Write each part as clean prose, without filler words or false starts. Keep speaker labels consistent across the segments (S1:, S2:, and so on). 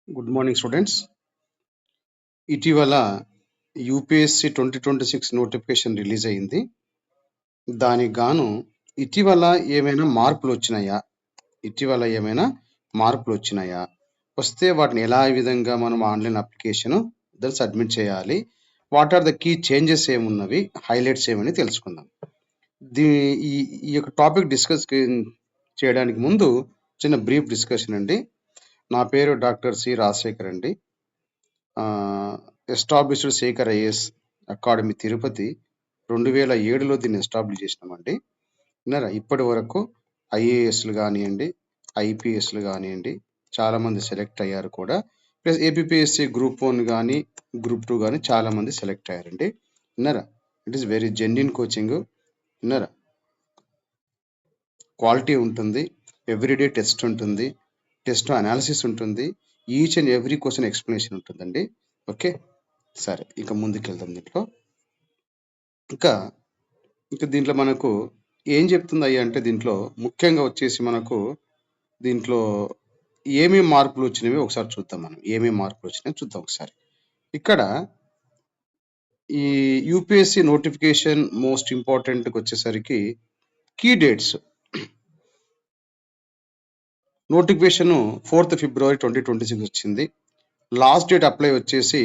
S1: Good morning students. ఇటీవల UPSC 2026 notification release అయింది. దానికి గాను ఇటీవల ఏమైనా మార్పులొచ్చినాయా? వస్తే వాటిని విధంగా మనం ఆన్‌లైన్ అప్లికేషను సబ్మిట్ చేయాలి? What are the key changes ఏమున్నవి? హైలైట్స్ ఏమని తెలుసుకుందాం. దీ ఈ ఈ యొక్క టాపిక్ డిస్కస్ చేయడానికి ముందు చిన్న బ్రీఫ్ డిస్కషన్ అండి. నా పేరు డాక్టర్ సి. రాజశేఖర్ అండి. Established Sekhar IAS academy Tirupati 2007లో దీన్ని ఎస్టాబ్లిష్ చేసినామండి. విన్నారా? ఇప్పటి వరకు ఐఏఎస్లు కానివ్వండి, ఐపీఎస్లు కానివ్వండి, చాలామంది సెలెక్ట్ అయ్యారు కూడా. ప్లస్ ఏపీఎస్సి గ్రూప్ 1 కానీ గ్రూప్ 2 కానీ చాలామంది సెలెక్ట్ అయ్యారండి. విన్నారా? It is very genuine coaching. విన్నారా? క్వాలిటీ ఉంటుంది, ఎవ్రీడే టెస్ట్ ఉంటుంది, టెస్ట్ అనాలిసిస్ ఉంటుంది, each and every question explanation ఉంటుందండి. ఓకే, సరే, ఇక ముందుకెళ్దాం. ఇంకా దీంట్లో మనకు ఏం చెప్తుంది అయ్యా అంటే, దీంట్లో ముఖ్యంగా వచ్చేసి మనకు దీంట్లో ఏమేమి మార్పులు వచ్చినవి ఒకసారి చూద్దాం. మనం ఏమేమి మార్పులు వచ్చినాయో చూద్దాం ఒకసారి. ఇక్కడ ఈ యూపీఎస్సీ నోటిఫికేషన్ మోస్ట్ ఇంపార్టెంట్కి వచ్చేసరికి కీ డేట్స్. నోటిఫికేషన్ 4th ఫిబ్రవరి 2026 వచ్చింది. లాస్ట్ డేట్ అప్లై వచ్చేసి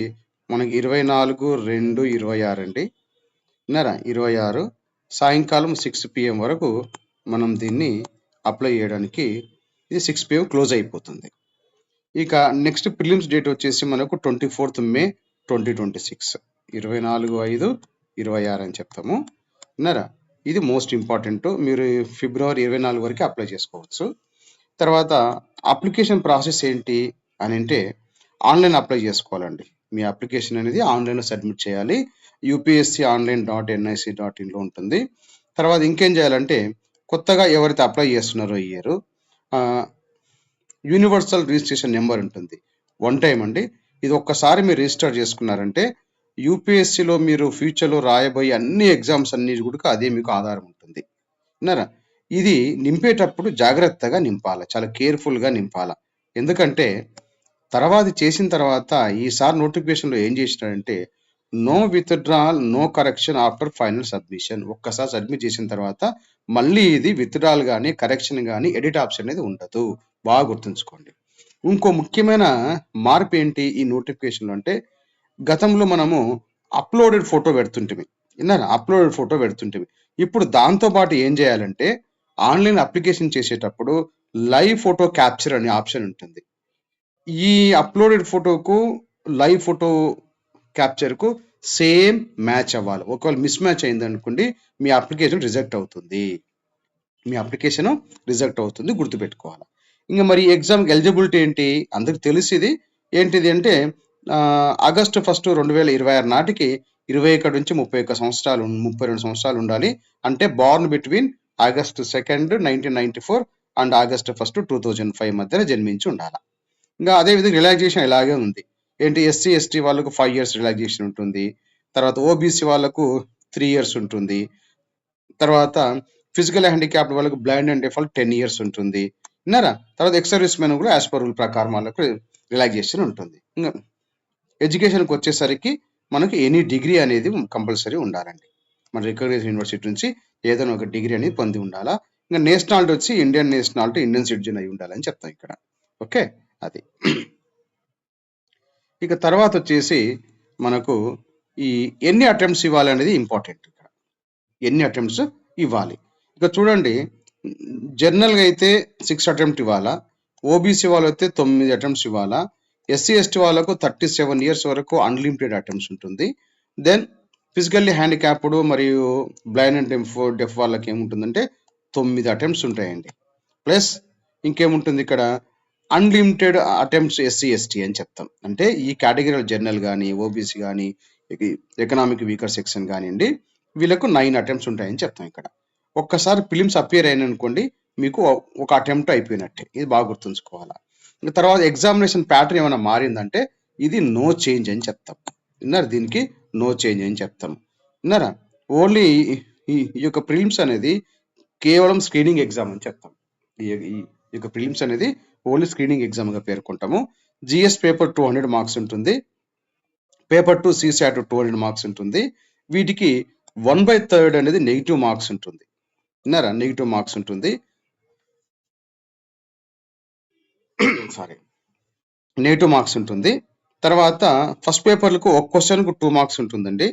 S1: మనకి 24/2/26 అండి. విన్నారా? 26 సాయంకాలం 6 PM వరకు మనం దీన్ని అప్లై చేయడానికి, ఇది 6 PM క్లోజ్ అయిపోతుంది. ఇక నెక్స్ట్ ప్రిలిమ్స్ డేట్ వచ్చేసి మనకు 24th మే 2026, 24/5/26 అని చెప్తాము. విన్నారా? ఇది మోస్ట్ ఇంపార్టెంట్. మీరు ఫిబ్రవరి 24 వరకు అప్లై చేసుకోవచ్చు. తర్వాత అప్లికేషన్ ప్రాసెస్ ఏంటి అని అంటే, ఆన్లైన్ అప్లై చేసుకోవాలండి. మీ అప్లికేషన్ అనేది ఆన్లైన్లో సబ్మిట్ చేయాలి. upsc.online.nic.inలో ఉంటుంది. తర్వాత ఇంకేం చేయాలంటే, కొత్తగా ఎవరైతే అప్లై చేస్తున్నారో ఈ ఇయర్ యూనివర్సల్ రిజిస్ట్రేషన్ నెంబర్ ఉంటుంది, 1 టైం అండి. ఇది ఒక్కసారి మీరు రిజిస్టర్ చేసుకున్నారంటే యూపీఎస్సీలో మీరు ఫ్యూచర్లో రాయబోయే అన్ని ఎగ్జామ్స్ అన్ని కూడా అదే మీకు ఆధారం ఉంటుంది. విన్నారా? ఇది నింపేటప్పుడు జాగ్రత్తగా నింపాలి, చాలా కేర్ఫుల్గా నింపాలి. ఎందుకంటే చేసిన తర్వాత ఈసారి నోటిఫికేషన్లో ఏం చేసినాడంటే, no withdrawal, no correction after final submission. ఒక్కసారి సబ్మిట్ చేసిన తర్వాత మళ్ళీ ఇది విత్డ్రాల్ కానీ కరెక్షన్ కానీ ఎడిట్ ఆప్షన్ అనేది ఉండదు. బాగా గుర్తుంచుకోండి. ఇంకో ముఖ్యమైన మార్పు ఏంటి ఈ నోటిఫికేషన్లో అంటే, గతంలో మనము అప్లోడెడ్ ఫోటో పెడుతుంటిమి. విన్నారా? అప్లోడెడ్ ఫోటో పెడుతుంటిమి. ఇప్పుడు దాంతోపాటు ఏం చేయాలంటే, ఆన్లైన్ అప్లికేషన్ చేసేటప్పుడు లైవ్ ఫోటో క్యాప్చర్ అనే ఆప్షన్ ఉంటుంది. ఈ అప్లోడెడ్ ఫోటోకు లైవ్ ఫోటో క్యాప్చర్కు సేమ్ మ్యాచ్ అవ్వాలి. ఒకవేళ మిస్ మ్యాచ్ అయింది అనుకోండి, మీ అప్లికేషన్ రిజెక్ట్ అవుతుంది. గుర్తుపెట్టుకోవాలి. ఇంకా మరి ఎగ్జామ్కి ఎలిజిబిలిటీ ఏంటి? అందరికి తెలిసింది ఏంటిది అంటే, ఆగస్టు 1, 2026 నాటికి 21 నుంచి 32 సంవత్సరాలు ఉండాలి. అంటే born between August 2, 1994 and August 1, 2005 మధ్యన జన్మించి ఉండాలి. ఇంకా అదేవిధంగా రిలాక్సేషన్ ఇలాగే ఉంది. ఏంటి? ఎస్సీ ఎస్టీ వాళ్ళకు 5 years రిలాక్సేషన్ ఉంటుంది. తర్వాత ఓబీసీ వాళ్ళకు 3 years ఉంటుంది. తర్వాత ఫిజికల్ హ్యాండిక్యాప్డ్ వాళ్ళకు బ్లైండ్ అండ్ డెఫ్ 10 years ఉంటుంది. విన్నారా? తర్వాత ఎక్స్ సర్వీస్ మెన్ కూడా యాజ్ పర్ రూల్ ప్రకారం వాళ్ళకు రిలాక్సేషన్ ఉంటుంది. ఇంకా ఎడ్యుకేషన్కి వచ్చేసరికి మనకు ఎనీ డిగ్రీ అనేది కంపల్సరీ ఉండాలండి. మన రికగ్నైజ్ యూనివర్సిటీ నుంచి ఏదైనా ఒక డిగ్రీ అనేది పొంది ఉండాలా. ఇంకా నేషనాలిటీ వచ్చి ఇండియన్ నేషనాలిటీ, ఇండియన్ సిటిజన్ అయి ఉండాలని చెప్తాం ఇక్కడ. ఓకే, అది. ఇక తర్వాత వచ్చేసి మనకు ఈ ఎన్ని అటెంప్ట్స్ ఇవ్వాలి అనేది ఇంపార్టెంట్. ఇక్కడ ఎన్ని అటెంప్ట్స్ ఇవ్వాలి. ఇక చూడండి, జనరల్గా అయితే 6 అటెంప్ట్ ఇవ్వాలా, ఓబీసీ వాళ్ళు అయితే 9 అటెంప్ట్స్ ఇవ్వాలా, ఎస్సీ ఎస్టీ వాళ్ళకు 37 years వరకు అన్లిమిటెడ్ అటెంప్ట్స్ ఉంటుంది. దెన్ ఫిజికల్లీ హ్యాండిక్యాప్డ్ మరియు బ్లైండ్ అండ్ డెఫ్ వాళ్ళకి ఏముంటుందంటే 9 అటెంప్ట్స్ ఉంటాయండి. ప్లస్ ఇంకేముంటుంది ఇక్కడ, అన్లిమిటెడ్ అటెంప్ట్స్ ఎస్సీ ఎస్టీ అని చెప్తాం. అంటే ఈ కేటగిరీలో జనరల్ కానీ, ఓబీసీ కానీ, ఎకనామిక్ వీకర్ సెక్షన్ కానివ్వండి, వీళ్ళకు 9 అటెంప్ట్స్ ఉంటాయని చెప్తాం ఇక్కడ. ఒక్కసారి ఫిలిమ్స్ అపియర్ అయిన అనుకోండి, మీకు ఒక అటెంప్ట్ అయిపోయినట్టే. ఇది బాగా గుర్తుంచుకోవాలా. ఇంకా తర్వాత ఎగ్జామినేషన్ ప్యాటర్న్ ఏమైనా మారిందంటే ఇది నో చేంజ్ అని చెప్తాం. విన్నారు? దీనికి నో చేంజ్ అని చెప్తాం. విన్నారా? ఓన్లీ ఈ యొక్క ప్రిలిమ్స్ అనేది కేవలం స్క్రీనింగ్ ఎగ్జామ్ అని చెప్తాం. ఈ ఇక ప్రిలిమ్స్ అనేది ఓన్లీ స్క్రీనింగ్ ఎగ్జామ్గా పేర్కొంటాము. జిఎస్ పేపర్ 200 మార్క్స్ ఉంటుంది. పేపర్ 2 CSAT 200 మార్క్స్ ఉంటుంది. వీటికి 1/3 అనేది నెగిటివ్ మార్క్స్ ఉంటుంది. విన్నారా? నెగిటివ్ మార్క్స్ ఉంటుంది. సారీ, నెగిటివ్ మార్క్స్ ఉంటుంది. తర్వాత ఫస్ట్ పేపర్లకు ఒక క్వశ్చన్కు 2 మార్క్స్ ఉంటుందండి.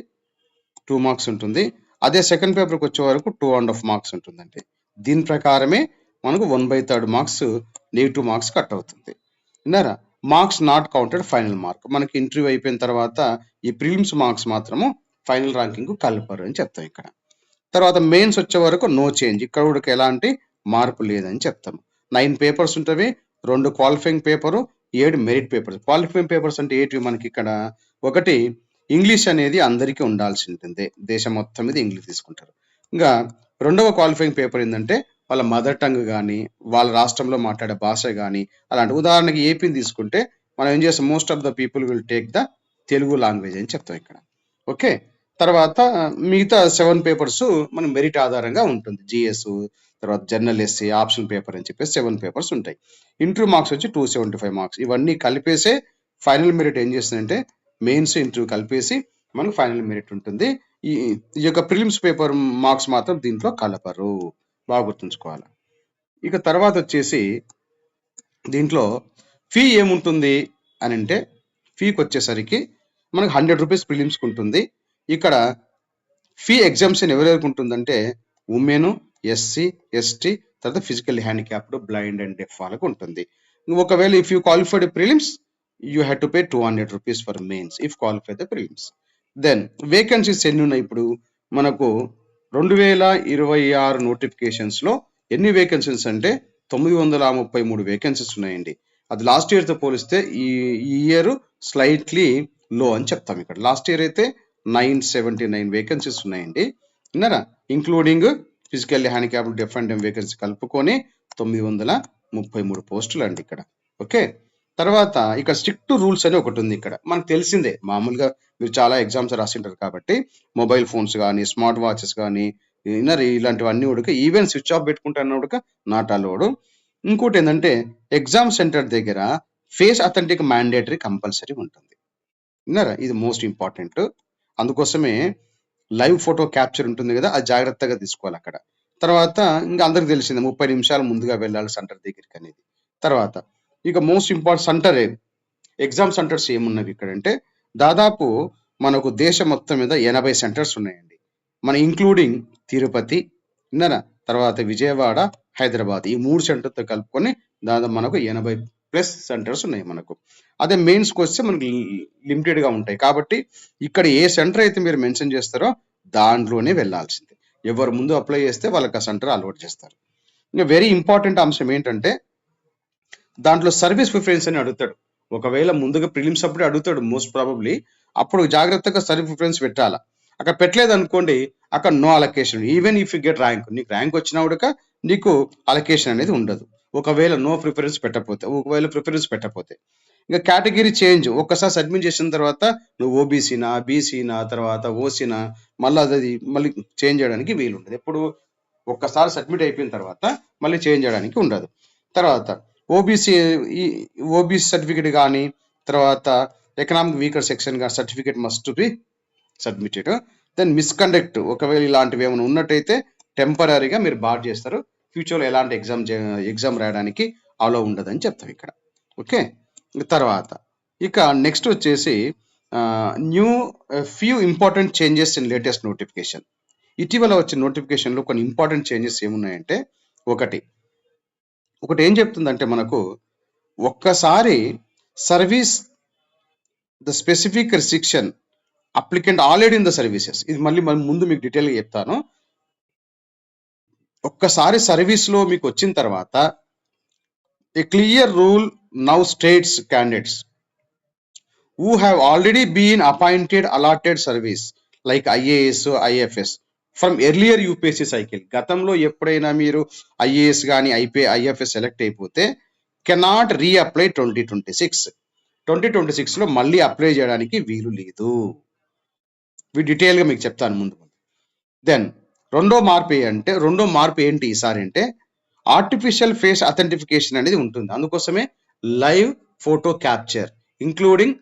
S1: 2 మార్క్స్ ఉంటుంది. అదే సెకండ్ పేపర్కి వచ్చే వరకు 2.5 మార్క్స్ ఉంటుందండి. దీని ప్రకారమే మనకు 1/3 మార్క్స్ నెగిటివ్ మార్క్స్ కట్ అవుతుంది. విన్నారా? Marks not counted final mark. మనకి ఇంటర్వ్యూ అయిపోయిన తర్వాత ఈ ప్రిలిమ్స్ మార్క్స్ మాత్రము ఫైనల్ ర్యాంకింగ్ కలపరు అని చెప్తాం ఇక్కడ. తర్వాత మెయిన్స్ వచ్చే వరకు నో చేంజ్. ఇక్కడ కూడా ఎలాంటి మార్పు లేదని చెప్తాము. 9 పేపర్స్ ఉంటవి. 2 qualifying paper, 7 merit papers. Qualifying papers అంటే ఏంటివి మనకి ఇక్కడ? ఒకటి, ఇంగ్లీష్ అనేది అందరికీ ఉండాల్సి ఉంటుంది. దేశం మొత్తం మీద ఇంగ్లీష్ తీసుకుంటారు. ఇంకా రెండవ క్వాలిఫైయింగ్ పేపర్ ఏంటంటే వాళ్ళ మదర్ టంగ్ కానీ, వాళ్ళ రాష్ట్రంలో మాట్లాడే భాష కానీ అలాంటి. ఉదాహరణకి ఏపీని తీసుకుంటే మనం ఏం చేస్తాం, most of the people will take the Telugu language అని చెప్తాం ఇక్కడ. ఓకే. తర్వాత మిగతా 7 పేపర్స్ మనం మెరిట్ ఆధారంగా ఉంటుంది. జిఎస్, తర్వాత జర్నల్ ఎస్సీ, ఆప్షన్ పేపర్ అని చెప్పేసి 7 పేపర్స్ ఉంటాయి. ఇంటర్వ్యూ మార్క్స్ వచ్చి 275 మార్క్స్. ఇవన్నీ కలిపేసే ఫైనల్ మెరిట్ ఏం చేస్తుందంటే మెయిన్స్ ఇంటర్వ్యూ కలిపేసి మనకు ఫైనల్ మెరిట్ ఉంటుంది. ఈ యొక్క ప్రిలిమ్స్ పేపర్ మార్క్స్ మాత్రం దీంట్లో కలపరు. బాగా గుర్తుంచుకోవాలి. ఇక తర్వాత వచ్చేసి దీంట్లో ఫీ ఏముంటుంది అని అంటే, ఫీకి వచ్చేసరికి మనకు 100 రూపీస్ ప్రిలిమ్స్కి ఉంటుంది. ఇక్కడ ఫీ ఎగ్జామ్షన్ ఎవరెవరికి ఉంటుందంటే ఉమెన్, ఎస్సీ, ఎస్టీ, తర్వాత physical handicapped, blind and deaf వాళ్ళకు ఉంటుంది. ఒకవేళ if you qualified prelims you have to pay 200 rupees for mains if qualify the prelims. Then vacancies ఎన్ని ఉన్నాయి? ఇప్పుడు మనకు 2026 నోటిఫికేషన్స్లో ఎన్ని వేకెన్సీస్ అంటే 933 వేకెన్సీస్ ఉన్నాయండి. అది లాస్ట్ ఇయర్తో పోలిస్తే ఈ ఇయర్ స్లైట్లీ లో అని చెప్తాం ఇక్కడ. లాస్ట్ ఇయర్ అయితే 979 వేకెన్సీస్ ఉన్నాయండి. విన్నారా? Including physically handicapped, deaf and డెమ్ vacancy కలుపుకొని 933 పోస్టులు అండి ఇక్కడ. ఓకే. తర్వాత ఇక్కడ స్ట్రిక్ట్ రూల్స్ అని ఒకటి ఉంది ఇక్కడ. మనకు తెలిసిందే, మామూలుగా మీరు చాలా ఎగ్జామ్స్ రాసింటారు కాబట్టి మొబైల్ ఫోన్స్ కానీ, స్మార్ట్ వాచెస్ కానీ, ఇలాంటివన్నీ ఉడక ఈవెన్ స్విచ్ ఆఫ్ పెట్టుకుంటాను ఉడక నాట్ అలౌడ్. ఇంకోటి ఏంటంటే ఎగ్జామ్ సెంటర్ దగ్గర ఫేస్ అథెంటిక్ మ్యాండేటరీ కంపల్సరీ ఉంటుంది. విన్నారా? ఇది మోస్ట్ ఇంపార్టెంట్. అందుకోసమే లైవ్ ఫోటో క్యాప్చర్ ఉంటుంది కదా, అది జాగ్రత్తగా తీసుకోవాలి అక్కడ. తర్వాత ఇంకా అందరికి తెలిసిందే 30 నిమిషాలు ముందుగా వెళ్ళాలి సెంటర్ దగ్గరికి అనేది. తర్వాత ఇక most important centre exam centres ఏమున్నవి ఇక్కడ అంటే దాదాపు మనకు దేశం మొత్తం మీద 80 సెంటర్స్ ఉన్నాయండి. మన ఇంక్లూడింగ్ తిరుపతి, విన్నారా? తర్వాత విజయవాడ, హైదరాబాద్, ఈ 3 సెంటర్తో కలుపుకొని దాదాపు మనకు 80+ సెంటర్స్ ఉన్నాయి మనకు. అదే మెయిన్స్కి వస్తే మనకి లిమిటెడ్గా ఉంటాయి. కాబట్టి ఇక్కడ ఏ సెంటర్ అయితే మీరు మెన్షన్ చేస్తారో దాంట్లోనే వెళ్ళాల్సిందే. ఎవరు ముందు అప్లై చేస్తే వాళ్ళకి ఆ సెంటర్ అలవాటు చేస్తారు. ఇంకా వెరీ ఇంపార్టెంట్ అంశం ఏంటంటే దాంట్లో సర్వీస్ ప్రిఫరెన్స్ అని అడుగుతాడు. ఒకవేళ ముందుగా ప్రిలిమ్స్ అప్పుడే అడుగుతాడు మోస్ట్ ప్రాబబ్లీ. అప్పుడు జాగ్రత్తగా సర్వీస్ ప్రిఫరెన్స్ పెట్టాలా. అక్కడ పెట్టలేదు అనుకోండి, అక్కడ no allocation. Even if you get rank, నీకు ర్యాంక్ వచ్చినా కూడా నీకు అలొకేషన్ అనేది ఉండదు. ఒకవేళ నో ప్రిఫరెన్స్ పెట్టకపోతే, ఒకవేళ ప్రిఫరెన్స్ పెట్టకపోతే. ఇంకా కేటగిరీ చేంజ్ ఒక్కసారి సబ్మిట్ చేసిన తర్వాత నువ్వు ఓబీసీనా, బీసీనా, తర్వాత ఓసీనా, మళ్ళీ అది మళ్ళీ చేంజ్ చేయడానికి వీలు ఉండదు. ఎప్పుడు ఒక్కసారి సబ్మిట్ అయిపోయిన తర్వాత మళ్ళీ చేంజ్ చేయడానికి ఉండదు. తర్వాత ఓబీసీ సర్టిఫికేట్ కానీ, తర్వాత ఎకనామిక్ వీకర్ సెక్షన్ కానీ certificate must be submitted. Then misconduct, ఒకవేళ ఇలాంటివి ఏమైనా ఉన్నట్టయితే టెంపరీగా మీరు బార్ చేస్తారు. ఫ్యూచర్లో ఎలాంటి ఎగ్జామ్ రాయడానికి అలో ఉండదని చెప్తాం ఇక్కడ. ఓకే. తర్వాత ఇక నెక్స్ట్ వచ్చేసి new few important changes in latest notification. ఇటీవల వచ్చిన నోటిఫికేషన్లో కొన్ని ఇంపార్టెంట్ చేంజెస్ ఏమున్నాయంటే ఒకటి ఏం చెప్తుందంటే మనకు ఒక్కసారి service the specific restriction applicant already in the services. ఇది మళ్ళీ ముందు మీకు డీటెయిల్గా చెప్తాను. ఒక్కసారి సర్వీస్లో మీకు వచ్చిన తర్వాత ఏ clear rule now states candidates who have already been appointed allotted service like IAS, IFS from earlier UPSC cycle. గతంలో ఎప్పుడైనా మీరు IAS కానీ IFS సెలెక్ట్ అయిపోతే కెనాట్ రీఅప్లై 2026లో మళ్ళీ అప్లై చేయడానికి వీలు లేదు. డీటెయిల్గా మీకు చెప్తాను ముందు. దెన్ రెండో మార్పు ఏంటి ఈసారి అంటే ఆర్టిఫిషియల్ ఫేస్ అథెంటిఫికేషన్ అనేది ఉంటుంది. అందుకోసమే live photo capture including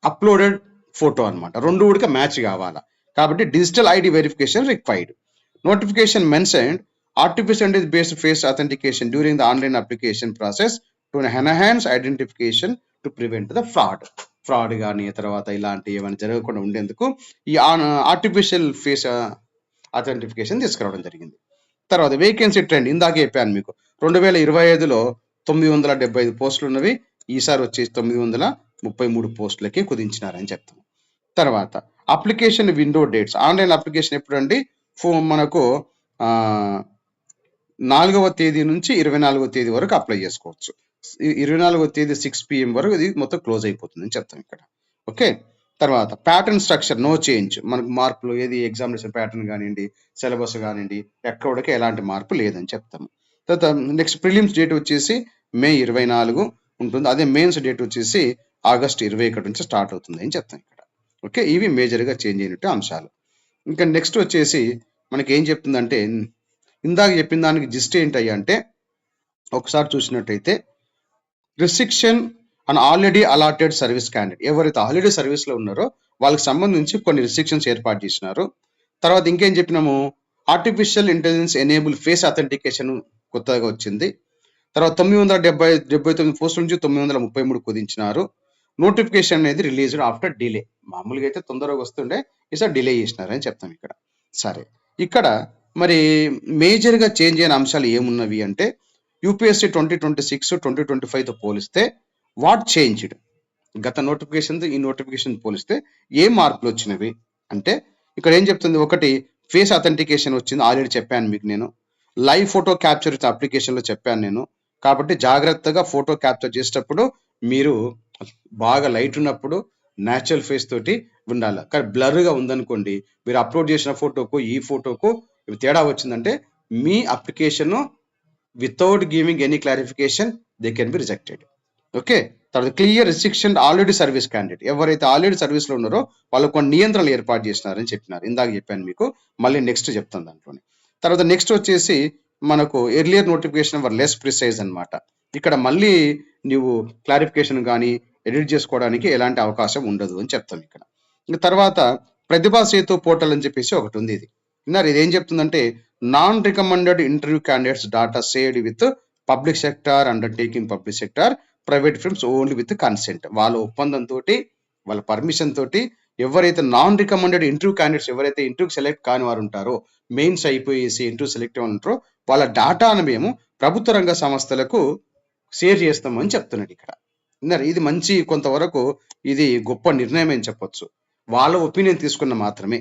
S1: uploaded photo అనమాట. రెండు కూడా మ్యాచ్ కావాలా. కాబట్టి digital ID verification required. Notification mentioned artificial based face authentication during the online application process to enhance identification to prevent the fraud కానీ తర్వాత ఇలాంటి ఏమైనా జరగకుండా ఉండేందుకు ఈ ఆర్టిఫిషియల్ ఫేస్ అథెంటిఫికేషన్ తీసుకురావడం జరిగింది. తర్వాత వేకెన్సీ ట్రెండ్ ఇందాక చెప్పాను మీకు. 2025లో 975 పోస్టులు ఉన్నవి, ఈసారి వచ్చేసి 933 పోస్టులకి కుదించినారని చెప్తాం. తర్వాత application window dates. Online application ఎప్పుడండి? మనకు 4వ తేదీ నుంచి 24వ తేదీ వరకు అప్లై చేసుకోవచ్చు. 24వ తేదీ 6 PM వరకు ఇది మొత్తం క్లోజ్ అయిపోతుంది అని చెప్తాం ఇక్కడ. ఓకే. తర్వాత ప్యాటర్న్ స్ట్రక్చర్ నో చేంజ్. మనకు మార్పులు ఏది ఎగ్జామినేషన్ ప్యాటర్న్ కానివ్వండి, సిలబస్ కానివ్వండి, ఎక్కడికి ఎలాంటి మార్పు లేదని చెప్తాము. తర్వాత నెక్స్ట్ ప్రిలిమ్స్ డేట్ వచ్చేసి మే 24 ఉంటుంది. అదే మెయిన్స్ డేట్ వచ్చేసి ఆగస్ట్ 21 నుంచి స్టార్ట్ అవుతుంది అని చెప్తాం ఇక్కడ. ఓకే. ఇవి మేజర్గా చేంజ్ అయినట్టు అంశాలు. ఇంకా నెక్స్ట్ వచ్చేసి మనకి ఏం చెప్తుందంటే, ఇందాక చెప్పిన దానికి జిస్ట్ ఏంటయ్యా అంటే, ఒకసారి చూసినట్టయితే restriction and already allotted service candidate, ఎవరైతే ఆల్రెడీ సర్వీస్లో ఉన్నారో వాళ్ళకి సంబంధించి కొన్ని రిస్ట్రిక్షన్స్ ఏర్పాటు చేసినారు. తర్వాత ఇంకేం చెప్పినాము, artificial intelligence enable face authentication కొత్తగా వచ్చింది. తర్వాత 979 పోస్టుల నుంచి 933 కుదించినారు. నోటిఫికేషన్ అనేది రిలీజ్డ్ ఆఫ్టర్ డిలే. మామూలుగా అయితే తొందరగా వస్తుండే, ఈసారి డిలే చేసినారని చెప్తాం ఇక్కడ. సరే, ఇక్కడ మరి మేజర్గా చేంజ్ అయిన అంశాలు ఏమున్నవి అంటే, యూపీఎస్సీ 2026, 2025తో పోలిస్తే వాట్ చేంజ్డ్, గత నోటిఫికేషన్ ఈ నోటిఫికేషన్ పోలిస్తే ఏ మార్పులు వచ్చినవి అంటే, ఇక్కడ ఏం చెప్తుంది, ఒకటి ఫేస్ అథెంటికేషన్ వచ్చింది, ఆల్రెడీ చెప్పాను మీకు నేను. లైవ్ ఫోటో క్యాప్చర్ అప్లికేషన్లో చెప్పాను నేను. కాబట్టి జాగ్రత్తగా ఫోటో క్యాప్చర్ చేసేటప్పుడు మీరు బాగా లైట్ ఉన్నప్పుడు న్యాచురల్ ఫేస్ తోటి ఉండాలి. కానీ బ్లర్గా ఉందనుకోండి, మీరు అప్లోడ్ చేసిన ఫోటోకు ఈ ఫోటోకు తేడా వచ్చిందంటే మీ application without giving any clarification they can be rejected. Okay. తర్వాత clear restriction already service candidate, ఎవరైతే ఆల్రెడీ సర్వీస్లో ఉన్నారో వాళ్ళకు కొన్ని నియంత్రణలు ఏర్పాటు చేసినారని చెప్పినారు. ఇందాక చెప్పాను మీకు, మళ్ళీ నెక్స్ట్ చెప్తాను దాంట్లోనే. తర్వాత నెక్స్ట్ వచ్చేసి మనకు ఎర్లియర్ నోటిఫికేషన్ వర్ లెస్ ప్రిసైజ్ అనమాట. ఇక్కడ మళ్ళీ నువ్వు క్లారిఫికేషన్ కానీ ఎడిట్ చేసుకోవడానికి ఎలాంటి అవకాశం ఉండదు అని చెప్తాం ఇక్కడ. ఇంకా తర్వాత ప్రతిభా సేతు పోర్టల్ అని చెప్పేసి ఒకటి ఉంది. ఇది విన్నారు. ఇది ఏం చెప్తుందంటే, non recommended interview candidates data saved with public sector undertaking, public sector private films only with consent. వాళ్ళ ఒప్పందంతో, వాళ్ళ పర్మిషన్ తోటి ఎవరైతే నాన్ రికమెండెడ్ ఇంటర్వ్యూ క్యాండిడేట్స్, ఎవరైతే ఇంటర్వ్యూ సెలెక్ట్ కాని వారు ఉంటారో, మెయిన్స్ అయిపోయేసి ఇంటర్వ్యూ సెలెక్ట్ ఉంటారో వాళ్ళ డాటాను మేము ప్రభుత్వ రంగ సంస్థలకు షేర్ చేస్తామని చెప్తున్నాడు ఇక్కడ. ఇది మంచి, కొంతవరకు ఇది గొప్ప నిర్ణయం అని చెప్పొచ్చు. వాళ్ళ ఒపీనియన్ తీసుకున్న మాత్రమే,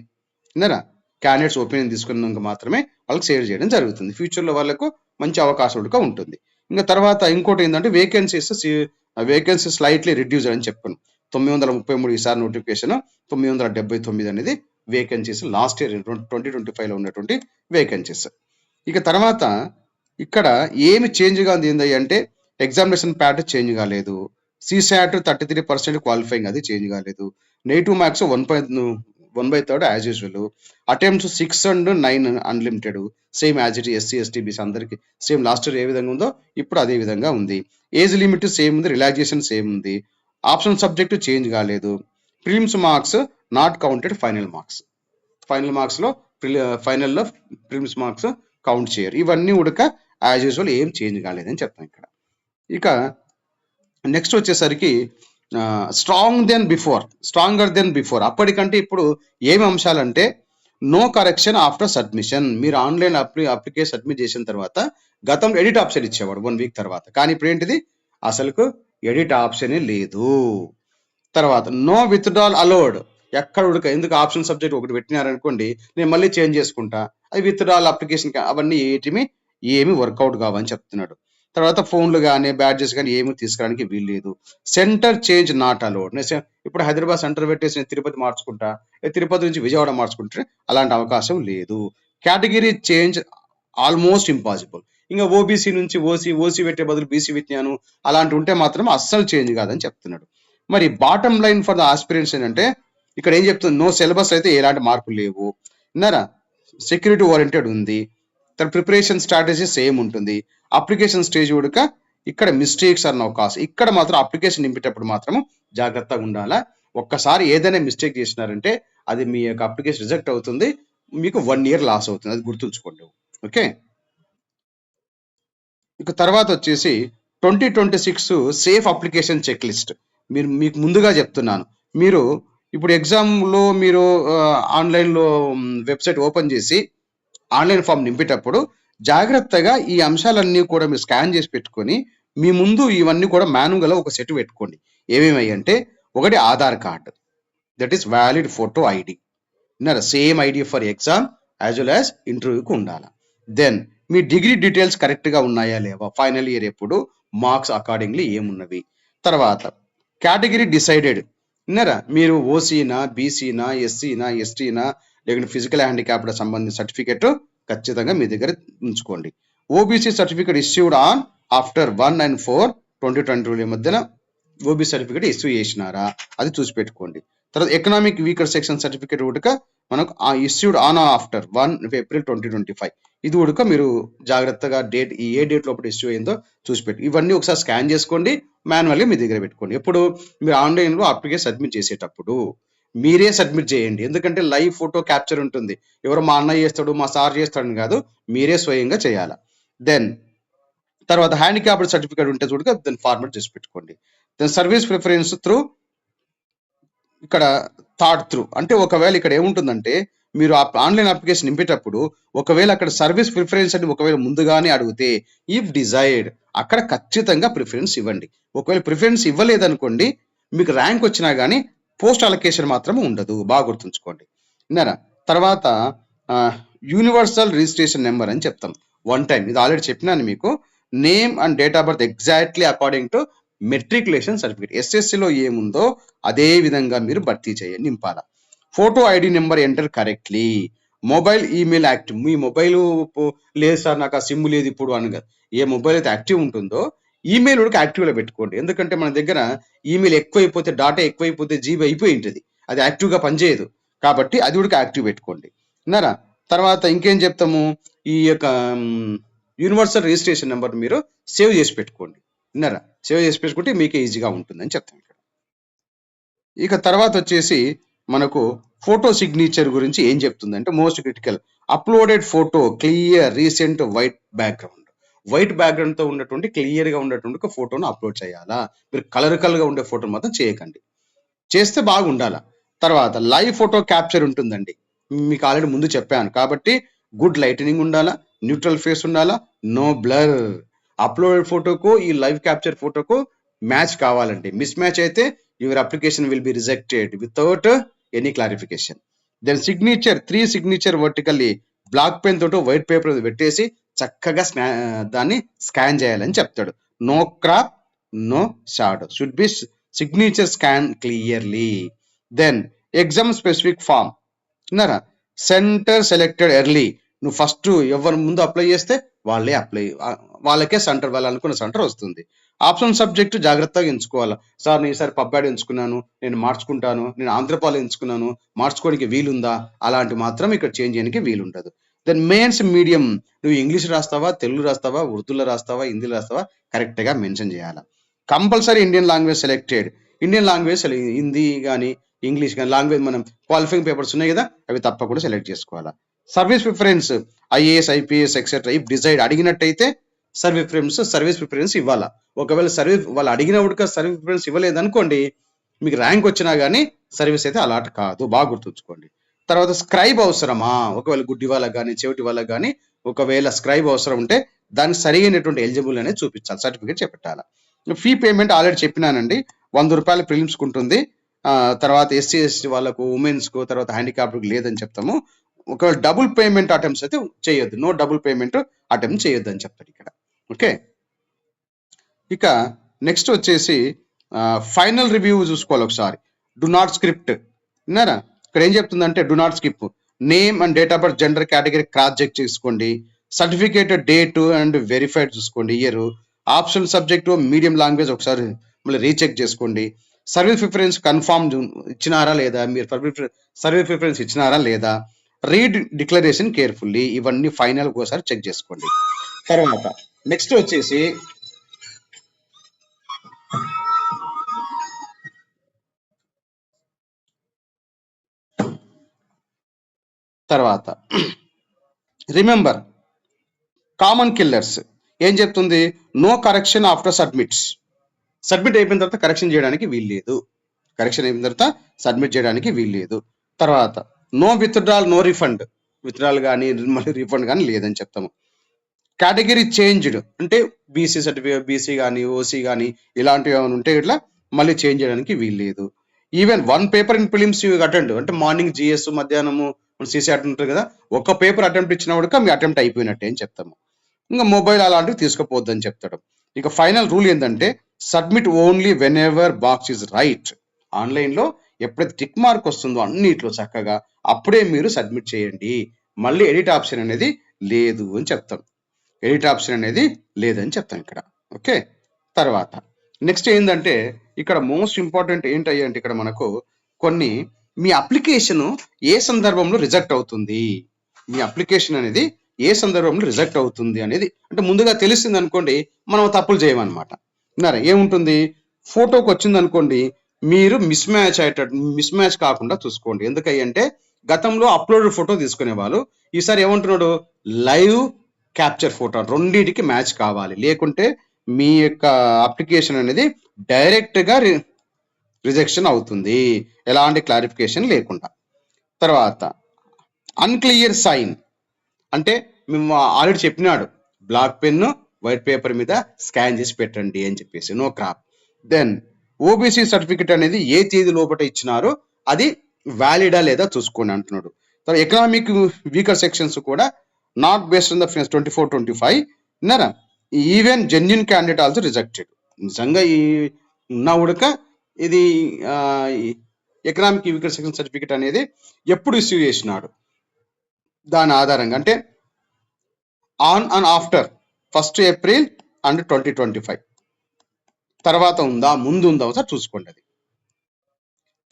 S1: విన్నారా, క్యాండిడేట్స్ ఒపీనియన్ తీసుకున్నాక మాత్రమే వాళ్ళకి షేర్ చేయడం జరుగుతుంది. ఫ్యూచర్లో వాళ్ళకు మంచి అవకాశం ఉంటుంది. ఇంకా తర్వాత ఇంకోటి ఏంటంటే వేకెన్సీ స్లైట్లీ రిడ్యూస్ అని చెప్పాను. 933 ఈసారి నోటిఫికేషన్, 979 అనేది వేకెన్సీస్ లాస్ట్ ఇయర్ 2025లో ఉన్నటువంటి వేకెన్సీస్. ఇక తర్వాత ఇక్కడ ఏమి చేంజ్ గా ఉంది అంటే, ఎగ్జామినేషన్ ప్యాటర్న్ చేంజ్ కాలేదు. CSAT 33% క్వాలిఫైయింగ్, అది చేంజ్ కాలేదు. Negative marks 1/3 as usual. Attempts 6 and 9 unlimited, same as it SC ST BC అందరికి సేమ్. లాస్ట్ ఇయర్ ఏ విధంగా ఉందో ఇప్పుడు అదే విధంగా ఉంది. ఏజ్ లిమిట్ సేమ్ ఉంది, రిలాక్సేషన్ సేమ్ ఉంది. ఆప్షన్ సబ్జెక్ట్ చేంజ్ కాలేదు. Prelims marks not counted final marks. Final మార్క్స్లో ఫైనల్లో ప్రిలిమ్స్ మార్క్స్ కౌంట్ చేయరు. ఇవన్నీ ఉడక యాజ్ యూజువల్, ఏం చేంజ్ కాలేదని చెప్తాను ఇక్కడ. ఇక నెక్స్ట్ వచ్చేసరికి స్ట్రాంగర్ దెన్ బిఫోర్. అప్పటికంటే ఇప్పుడు ఏమి అంశాలంటే, నో కరెక్షన్ ఆఫ్టర్ సబ్మిషన్. మీరు ఆన్లైన్ అప్లికేషన్ సబ్మిట్ చేసిన తర్వాత గతంలో ఎడిట్ ఆప్షన్ ఇచ్చేవాడు 1 వీక్ తర్వాత, కానీ ఇప్పుడు ఏంటిది, అసలుకు ఎడిట్ ఆప్షనే లేదు. తర్వాత నో విత్డ్రాల్ అలౌడ్. ఎక్కడ ఉడక, ఎందుకు ఆప్షన్ సబ్జెక్ట్ ఒకటి పెట్టినారనుకోండి, నేను మళ్ళీ చేంజ్ చేసుకుంటా, అది విత్డ్రాల్ అప్లికేషన్ అవన్నీ ఏమి వర్కౌట్ కావని చెప్తున్నాడు. తర్వాత ఫోన్లు కానీ బ్యాడ్జెస్ కానీ ఏమి తీసుకురావడానికి వీల్లేదు. Centre change not allowed. ఇప్పుడు హైదరాబాద్ సెంటర్ పెట్టేసి నేను తిరుపతి మార్చుకుంటా, తిరుపతి నుంచి విజయవాడ మార్చుకుంటే అలాంటి అవకాశం లేదు. Category change almost impossible. ఇంకా ఓబీసీ నుంచి ఓసీ పెట్టే బదులు బీసీ పెట్టినాను అలాంటి ఉంటే మాత్రం అస్సలు చేంజ్ కాదని చెప్తున్నాడు. మరి bottom line for the aspirants ఏంటంటే, ఇక్కడ ఏం చెప్తుంది, నో సిలబస్ అయితే ఎలాంటి మార్పులు లేవు. విన్నారా, సెక్యూరిటీ ఓరియంటెడ్ ఉంది. ప్రిపరేషన్ స్ట్రాటజీ సేమ్ ఉంటుంది. అప్లికేషన్ స్టేజ్ కూడా ఇక్కడ మిస్టేక్స్ అన్న అవకాశం, ఇక్కడ మాత్రం అప్లికేషన్ నింపేటప్పుడు మాత్రం జాగ్రత్తగా ఉండాలా. ఒక్కసారి ఏదైనా మిస్టేక్ చేసినారంటే అది మీ యొక్క అప్లికేషన్ రిజెక్ట్ అవుతుంది, మీకు 1 year లాస్ అవుతుంది, అది గుర్తుంచుకోండి. ఓకే, ఇక తర్వాత వచ్చేసి 2026 సేఫ్ అప్లికేషన్ చెక్ లిస్ట్. మీకు ముందుగా చెప్తున్నాను, మీరు ఇప్పుడు ఎగ్జామ్లో మీరు ఆన్లైన్లో వెబ్సైట్ ఓపెన్ చేసి ఆన్లైన్ ఫామ్ నింపేటప్పుడు జాగ్రత్తగా ఈ అంశాలన్నీ కూడా మీరు స్కాన్ చేసి పెట్టుకొని మీ ముందు ఇవన్నీ కూడా మాన్యువల్గా ఒక సెట్ పెట్టుకోండి. ఏమేమి అంటే, ఒకటి Aadhaar card, that is valid photo ID, same ID for exam as well as ఇంటర్వ్యూకి ఉండాలి. దెన్ మీ డిగ్రీ డీటెయిల్స్ కరెక్ట్గా ఉన్నాయా లేవా, ఫైనల్ ఇయర్ ఎప్పుడు, మార్క్స్ అకార్డింగ్లీ ఏమున్నవి. తర్వాత కేటగిరీ డిసైడెడ్, మీరు ఓసీనా, బీసీనా, ఎస్సీనా, ఎస్టీనా, లేకుంటే ఫిజికల్ హ్యాండిక్యాప్డ్ సంబంధించిన సర్టిఫికెట్ ఖచ్చితంగా మీ దగ్గర ఉంచుకోండి. OBC certificate issued on after 1 and 4 2022 మధ్యన ఓబీసీ సర్టిఫికేట్ ఇష్యూ చేసినారా, అది చూసి పెట్టుకోండి. తర్వాత ఎకనామిక్ వీకర్ సెక్షన్ సర్టిఫికేట్ కూడా మనకు ఇష్యూడ్ ఆన్ ఆఫ్టర్ 1 April 2025, ఇది కూడా మీరు జాగ్రత్తగా డేట్, ఏ డేట్ లోపల ఇష్యూ అయిందో చూసి పెట్టి ఇవన్నీ ఒకసారి స్కాన్ చేసుకోండి, మాన్యువల్గా మీ దగ్గర పెట్టుకోండి. ఎప్పుడు మీరు ఆన్లైన్లో అప్లికేషన్ సబ్మిట్ చేసేటప్పుడు మీరే సబ్మిట్ చేయండి, ఎందుకంటే లైవ్ ఫోటో క్యాప్చర్ ఉంటుంది. ఎవరు మా అన్నయ్య చేస్తాడు, మా సార్ చేస్తాడని కాదు, మీరే స్వయంగా చేయాలి. దెన్ తర్వాత హ్యాండిక్యాప్డ్ సర్టిఫికేట్ ఉంటే చూడగా దాన్ని ఫార్మాట్ చేసి పెట్టుకోండి. దెన్ సర్వీస్ ప్రిఫరెన్స్ త్రూ, ఇక్కడ థర్డ్ త్రూ అంటే ఒకవేళ ఇక్కడ ఏముంటుందంటే మీరు ఆన్లైన్ అప్లికేషన్ నింపేటప్పుడు ఒకవేళ అక్కడ సర్వీస్ ప్రిఫరెన్స్ అని ఒకవేళ ముందుగానే అడిగితే, ఇఫ్ డిజైర్డ్ అక్కడ ఖచ్చితంగా ప్రిఫరెన్స్ ఇవ్వండి. ఒకవేళ ప్రిఫరెన్స్ ఇవ్వలేదనుకోండి, మీకు ర్యాంక్ వచ్చినా కానీ పోస్ట్ అలొకేషన్ మాత్రం ఉండదు, బాగా గుర్తుంచుకోండి. విన్నారా. తర్వాత యూనివర్సల్ రిజిస్ట్రేషన్ నెంబర్ అని చెప్తాం, 1 time, ఇది ఆల్రెడీ చెప్పినాను మీకు. Name and date of birth exactly according to matriculation certificate, ఎస్ఎస్సిలో ఏముందో అదే విధంగా మీరు భర్తీ చేయండి, నింపాల. Photo ID number enter correctly. Mobile email active, మీ మొబైల్ లేదు సార్ నాకు ఆ సిమ్ లేదు ఇప్పుడు అని కాదు, ఏ మొబైల్ అయితే యాక్టివ్ ఉంటుందో ఈమెయిల్ కూడా యాక్టివ్లో పెట్టుకోండి. ఎందుకంటే మన దగ్గర ఈమెయిల్ ఎక్కువైపోతే, డేటా ఎక్కువైపోతే జీబీ అయిపోయి ఉంటుంది, అది యాక్టివ్గా పనిచేయదు, కాబట్టి అది కూడా యాక్టివ్ పెట్టుకోండి. విన్నారా. తర్వాత ఇంకేం చెప్తాము, ఈ యొక్క యూనివర్సల్ రిజిస్ట్రేషన్ నెంబర్ మీరు సేవ్ చేసి పెట్టుకోండి. విన్నారా, సేవ్ చేసి పెట్టుకుంటే మీకే ఈజీగా ఉంటుందని చెప్తాను ఇక్కడ. ఇక తర్వాత వచ్చేసి మనకు ఫోటో సిగ్నేచర్ గురించి ఏం చెప్తుందంటే, most critical, uploaded photo clear recent white background, white బ్యాక్గ్రౌండ్తో ఉన్నటువంటి క్లియర్గా ఉన్నటువంటి ఒక ఫోటోను అప్లోడ్ చేయాలా. మీరు కలర్గా ఉండే ఫోటో మాత్రం చేయకండి, చేస్తే బాగుండాలా. తర్వాత లైవ్ ఫోటో క్యాప్చర్ ఉంటుందండి, మీకు ఆల్రెడీ ముందు చెప్పాను కాబట్టి గుడ్ లైటనింగ్ ఉండాలా, న్యూట్రల్ ఫేస్ ఉండాలా, నో బ్లర్. అప్లోడెడ్ ఫోటోకు ఈ లైవ్ క్యాప్చర్ ఫోటోకు మ్యాచ్ కావాలండి, మిస్ మ్యాచ్ అయితే your application will be rejected without any clarification. Then signature, 3 signature vertically, black pen తోటి వైట్ పేపర్ పెట్టేసి చక్కగా దాన్ని స్కాన్ చేయాలని చెప్తాడు. No crop, no shadow, should be signature scan clearly. Then exam specific form, విన్నారా, centre selected early, నువ్వు first ఎవరి ముందు అప్లై చేస్తే వాళ్ళకే సెంటర్, వాళ్ళు అనుకున్న సెంటర్ వస్తుంది. ఆప్షన్ సబ్జెక్టు జాగ్రత్తగా ఎంచుకోవాలి. సార్ నేను ఈసారి పబ్బాడి ఎంచుకున్నాను, నేను మార్చుకుంటాను, నేను ఆంధ్రపాలు ఎంచుకున్నాను, మార్చుకోవడానికి వీలుందా, అలాంటి మాత్రం ఇక్కడ చేంజ్ చేయడానికి వీలుండదు. దెన్ మెయిన్స్ మీడియం, నువ్వు ఇంగ్లీష్ రాస్తావా, తెలుగు రాస్తావా, ఉర్దూలో రాస్తావా, హిందీలో రాస్తావా, కరెక్ట్గా మెన్షన్ చేయాలి. Compulsory Indian language selected, Indian language Hindi కానీ ఇంగ్లీష్ కానీ లాంగ్వేజ్ మనం క్వాలిఫైయింగ్ పేపర్స్ ఉన్నాయి కదా, అవి తప్పకుండా సెలెక్ట్ చేసుకోవాలా. Service preference, IAS, IPS etcetera, if desired అడిగినట్టయితే సర్వీస్ ప్రిఫరెన్స్ ఇవ్వాలా. ఒకవేళ వాళ్ళు అడిగినప్పుడు సర్వీస్ ప్రిఫరెన్స్ ఇవ్వలేదు అనుకోండి, మీకు ర్యాంక్ వచ్చినా కానీ సర్వీస్ అయితే అలాట్ కాదు, బాగా గుర్తుంచుకోండి. తర్వాత స్క్రైబ్ అవసరమా, ఒకవేళ గుడ్డి వాళ్ళకి కానీ చెవిటి వాళ్ళకి కానీ ఒకవేళ స్క్రైబ్ అవసరం ఉంటే దానికి సరైనటువంటి ఎలిజిబుల్ అనేది చూపించాలి, సర్టిఫికేట్ చేపెట్టాలి. ఫీ పేమెంట్ ఆల్రెడీ చెప్పినానండి, 100 రూపాయలు ప్రిలిమ్స్కి ఉంటుంది. తర్వాత ఎస్సీ ఎస్టీ వాళ్ళకు, ఉమెన్స్కు, తర్వాత హ్యాండిక్యాప్డ్కి లేదని చెప్తాము. ఒకవేళ డబుల్ పేమెంట్ అటెంప్ట్స్ అయితే చేయొద్దు, నో డబుల్ పేమెంట్ అటెంప్ట్ చేయొద్దు అని చెప్తారు ఇక్కడ. ఓకే, ఇక నెక్స్ట్ వచ్చేసి ఫైనల్ రివ్యూ చూసుకోవాలి ఒకసారి. డు నాట్ స్క్రిప్ట్, విన్నారా, ఇక్కడ ఏం చెప్తుందంటే do not skip, name and date of birth, gender category cross check చేసుకోండి, సర్టిఫికేట్ డేట్ అండ్ వెరిఫైడ్ చూసుకోండి, year, option subject medium language ఒకసారి మళ్ళీ రీచెక్ చేసుకోండి. సర్వీస్ ప్రిఫరెన్స్ కన్ఫామ్ ఇచ్చినారా లేదా, మీరు సర్వీస్ ప్రిఫరెన్స్ ఇచ్చినారా లేదా, రీడ్ డిక్లరేషన్ కేర్ఫుల్లీ. ఇవన్నీ ఫైనల్ ఒకసారి చెక్ చేసుకోండి. తర్వాత నెక్స్ట్ వచ్చేసి తర్వాత రిమెంబర్ కామన్ కిల్లర్స్ ఏం చెప్తుంది? No correction after submits. సబ్మిట్ అయిపోయిన తర్వాత కరెక్షన్ చేయడానికి వీల్లేదు. కరెక్షన్ అయిపోయిన తర్వాత సబ్మిట్ చేయడానికి వీల్లేదు. తర్వాత no withdrawal no refund. Withdrawal కానీ మళ్ళీ రిఫండ్ కానీ లేదని చెప్తాము. కేటగిరీ చేంజ్డ్ అంటే బీసీ సర్టిఫికేట్, బీసీ కానీ ఓసీ కానీ ఇలాంటివి ఏమైనా ఉంటే ఇట్లా మళ్ళీ చేంజ్ చేయడానికి వీల్లేదు. Even 1 paper in prelims attend అంటే మార్నింగ్ జిఎస్, మధ్యాహ్నము సిసి అటెండ్ ఉంటుంది కదా, ఒక పేపర్ అటెంప్ట్ ఇచ్చినా కూడా మీ అటెంప్ట్ అయిపోయినట్టే అని చెప్తాము. ఇంకా మొబైల్ అలాంటివి తీసుకుపోద్దని చెప్తాడు. ఇక ఫైనల్ రూల్ ఏంటంటే submit only when ever box is right. ఆన్లైన్లో ఎప్పుడైతే టిక్ మార్క్ వస్తుందో అన్నిట్లో చక్కగా అప్పుడే మీరు సబ్మిట్ చేయండి. మళ్ళీ ఎడిట్ ఆప్షన్ అనేది లేదు అని చెప్తాం. ఎడిట్ ఆప్షన్ అనేది లేదని చెప్తాం ఇక్కడ. ఓకే. తర్వాత నెక్స్ట్ ఏంటంటే ఇక్కడ మోస్ట్ ఇంపార్టెంట్ ఏంటంటే ఇక్కడ మనకు కొన్ని మీ అప్లికేషన్ ఏ సందర్భంలో రిజెక్ట్ అవుతుంది, మీ అప్లికేషన్ అనేది ఏ సందర్భంలో రిజెక్ట్ అవుతుంది అనేది అంటే ముందుగా తెలిసింది అనుకోండి, మనం తప్పులు చేయమన్నమాట. విన్నారా? ఏముంటుంది, ఫోటోకి వచ్చింది అనుకోండి, మీరు మిస్ మ్యాచ్ కాకుండా చూసుకోండి. ఎందుకంటే గతంలో అప్లోడ్ ఫోటో తీసుకునే వాళ్ళు, ఈసారి ఏమంటున్నాడు, లైవ్ క్యాప్చర్ ఫోటో రెండింటికి మ్యాచ్ కావాలి, లేకుంటే మీ యొక్క అప్లికేషన్ అనేది డైరెక్ట్గా రిజెక్షన్ అవుతుంది, ఎలాంటి క్లారిఫికేషన్ లేకుండా. తర్వాత అన్క్లియర్ సైన్ అంటే మేము ఆల్రెడీ చెప్పినాడు, బ్లాక్ పెన్ను వైట్ పేపర్ మీద స్కాన్ చేసి పెట్టండి అని చెప్పేసి, no crop. Then OBC certificate అనేది ఏ తేదీ లోపల ఇచ్చినారో అది వ్యాలిడా లేదా చూసుకోండి అంటున్నాడు. తర్వాత ఎకనామిక్ వీకర్ సెక్షన్స్ కూడా not based on the finance 24-25 విన్నారా, even genuine candidate also rejected. నిజంగా ఈ ఉన్న ఉడక ఇది ఎకనామిక్ వీకర్ సెక్షన్ సర్టిఫికెట్ అనేది ఎప్పుడు ఇష్యూ చేసినాడు దాని ఆధారంగా అంటే on and after 1 April and 2025 తర్వాత ఉందా ముందు ఉందా ఒకసారి చూసుకోండి అది.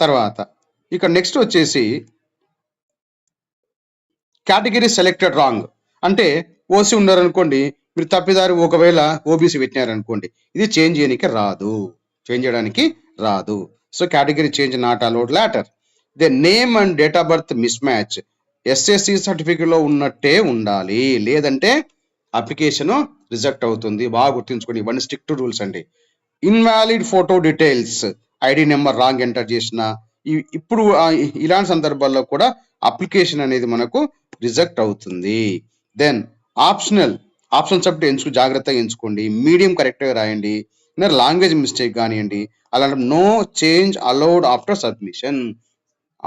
S1: తర్వాత ఇక నెక్స్ట్ వచ్చేసి కేటగిరీ సెలెక్టెడ్ రాంగ్ అంటే ఓసీ ఉన్నారనుకోండి, మీరు తప్పిదారి ఒకవేళ ఓబీసీ పెట్టినారనుకోండి, ఇది చేంజ్ చేయడానికి రాదు. So category change not allowed later. The name and date of birth mismatch SSC సర్టిఫికేట్లో ఉన్నట్టే ఉండాలి, లేదంటే అప్లికేషన్ రిజెక్ట్ అవుతుంది. బాగా గుర్తుంచుకోండి, ఇవన్నీ స్ట్రిక్ట్ రూల్స్ అండి. Invalid photo details, ID number wrong enter చేసిన ఇప్పుడు ఇలాంటి సందర్భాల్లో కూడా అప్లికేషన్ అనేది మనకు రిజెక్ట్ అవుతుంది. దెన్ ఆప్షన్ సబ్జెక్ట్ జాగ్రత్తగా ఎంచుకోండి, మీడియం కరెక్ట్గా రాయండి, లాంగ్వేజ్ మిస్టేక్ కానివ్వండి, అలాంటి no change allowed after submission.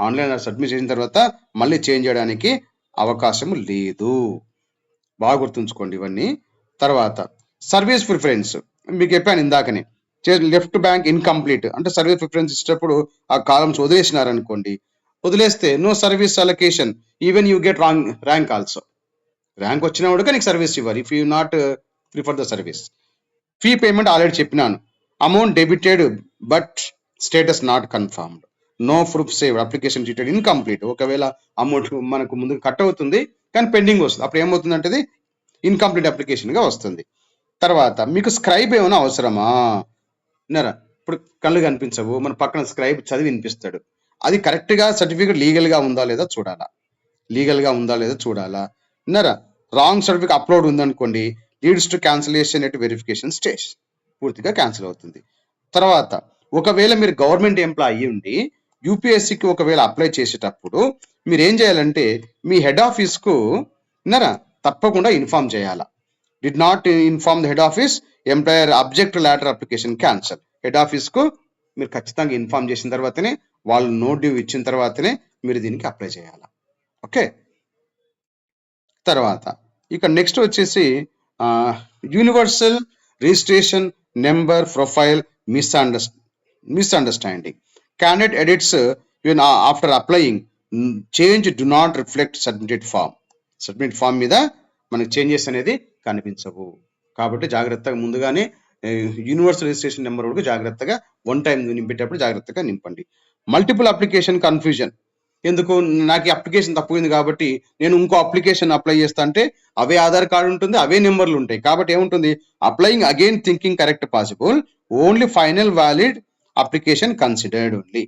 S1: Online submit చేసిన తర్వాత మళ్ళీ చేంజ్ చేయడానికి అవకాశం లేదు. బాగా గుర్తుంచుకోండి ఇవన్నీ. తర్వాత సర్వీస్ ప్రిఫరెన్స్ మీకు చెప్పాను ఇందాకనే, లెఫ్ట్ బ్యాంక్ ఇన్కంప్లీట్ అంటే సర్వీస్ ప్రిఫరెన్స్ ఇచ్చేటప్పుడు ఆ కాలమ్స్ వదిలేసినారనుకోండి, వదిలేస్తే no service allocation even you get rank also. Rank వచ్చినా కూడా నీకు సర్వీస్ ఇవ్వరు if you not prefer the service. Fee payment already చెప్పినాను, amount debited but status not confirmed, no proof saved, application treated incomplete. ఒకవేళ amount మనకు ముందు cut అవుతుంది కానీ పెండింగ్ వస్తుంది, అప్పుడు ఏమవుతుందంటే ఇన్కంప్లీట్ అప్లికేషన్గా వస్తుంది. తర్వాత మీకు స్క్రైబ్ ఏమైనా అవసరమా విన్నారా, ఇప్పుడు కళ్ళు కనిపించవు, మన పక్కన స్క్రైబ్ చదివి వినిపిస్తాడు, అది కరెక్ట్గా సర్టిఫికేట్ లీగల్గా ఉందా లేదా చూడాలా విన్నారా. రాంగ్ సర్టిఫికేట్ అప్లోడ్ ఉందనుకోండి, leads to cancellation at verification stage, పూర్తిగా క్యాన్సిల్ అవుతుంది. తర్వాత ఒకవేళ మీరు గవర్నమెంట్ ఎంప్లాయీ ఉండి యూపీఎస్సీకి ఒకవేళ అప్లై చేసేటప్పుడు మీరు ఏం చేయాలంటే మీ హెడ్ ఆఫీస్కు విన్నారా తప్పకుండా ఇన్ఫార్మ్ చేయాలా. Did not inform the head office, employer object later application cancel. Head ఆఫీస్కు మీరు ఖచ్చితంగా ఇన్ఫార్మ్ చేసిన తర్వాతనే, వాళ్ళు నోట్ డ్యూ ఇచ్చిన తర్వాతనే మీరు దీనికి అప్లై చేయాలి. ఓకే. తర్వాత ఇక నెక్స్ట్ వచ్చేసి universal registration number profile misunderstanding. Candidate edits after applying change do not reflect submitted form మీద మనకి చేంజెస్ అనేది కనిపించవు. కాబట్టి జాగ్రత్తగా ముందుగానే యూనివర్సల్ రిజిస్ట్రేషన్ నెంబర్ కూడా జాగ్రత్తగా 1 టైం నింపేటప్పుడు జాగ్రత్తగా నింపండి. మల్టిపుల్ అప్లికేషన్ కన్ఫ్యూజన్ ఎందుకు నాకు ఈ అప్లికేషన్ తప్పింది కాబట్టి నేను ఇంకో అప్లికేషన్ అప్లై చేస్తా అంటే అవే ఆధార్ కార్డు ఉంటుంది, అవే నెంబర్లు ఉంటాయి. కాబట్టి ఏముంటుంది, applying again thinking correct possible, only final valid application considered only.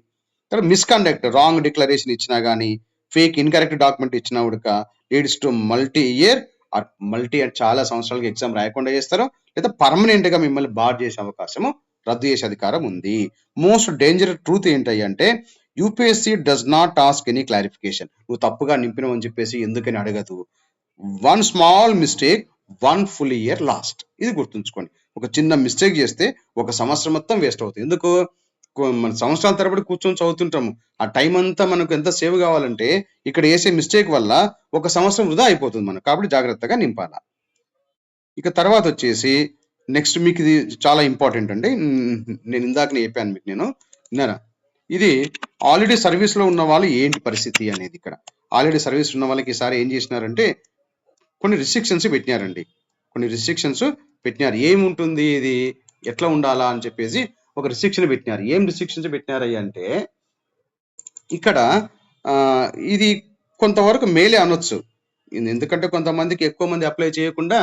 S1: తర్వాత మిస్కండక్ట్, రాంగ్ డిక్లరేషన్ ఇచ్చినా కానీ, ఫేక్ ఇన్కరెక్ట్ డాక్యుమెంట్ ఇచ్చినా కూడా లీడ్స్ టు మల్టీ ఇయర్ చాలా సంవత్సరాలకి ఎగ్జామ్ రాయకుండా చేస్తారు, లేదా పర్మనెంట్ గా మిమ్మల్ని బార్ చేసే అవకాశము, రద్దు చేసే అధికారం ఉంది. మోస్ట్ డేంజర్ ట్రూత్ ఏంటి అంటే UPSC does not task any clarification. నువ్వు తప్పుగా నింపినావు అని చెప్పేసి ఎందుకని అడగదు. One small mistake, one full year last. ఇది గుర్తుంచుకోండి. ఒక చిన్న మిస్టేక్ చేస్తే ఒక సంవత్సరం మొత్తం వేస్ట్ అవుతుంది. ఎందుకు, మన సంవత్సరాల తరబడి కూర్చొని చదువుతుంటాము, ఆ టైం అంతా మనకు ఎంత సేవ్ కావాలంటే ఇక్కడ వేసే మిస్టేక్ వల్ల ఒక సంవత్సరం వృధా అయిపోతుంది మనకు. కాబట్టి జాగ్రత్తగా నింపాల. ఇక తర్వాత వచ్చేసి నెక్స్ట్ మీకు ఇది చాలా ఇంపార్టెంట్ అండి. నేను ఇందాకనే చెప్పాను మీకు, నేను విన్నారా, ఇది ఆల్రెడీ సర్వీస్ లో ఉన్న వాళ్ళు ఏంటి పరిస్థితి అనేది. ఇక్కడ ఆల్రెడీ సర్వీస్ ఉన్న వాళ్ళకి ఈసారి ఏం చేసినారంటే కొన్ని రిస్ట్రిక్షన్స్ పెట్టినారండి. కొన్ని రిస్ట్రిక్షన్స్ పెట్టినారు. ఏముంటుంది ఇది, ఎట్లా ఉండాలా అని చెప్పేసి ఒక రిస్ట్రిక్షన్ పెట్టినారు. ఏం రిస్ట్రిక్షన్స్ పెట్టినారయ్య అంటే ఇక్కడ ఇది కొంతవరకు మేలే అనొచ్చు. ఎందుకంటే కొంతమందికి ఎక్కువ మంది అప్లై చేయకుండా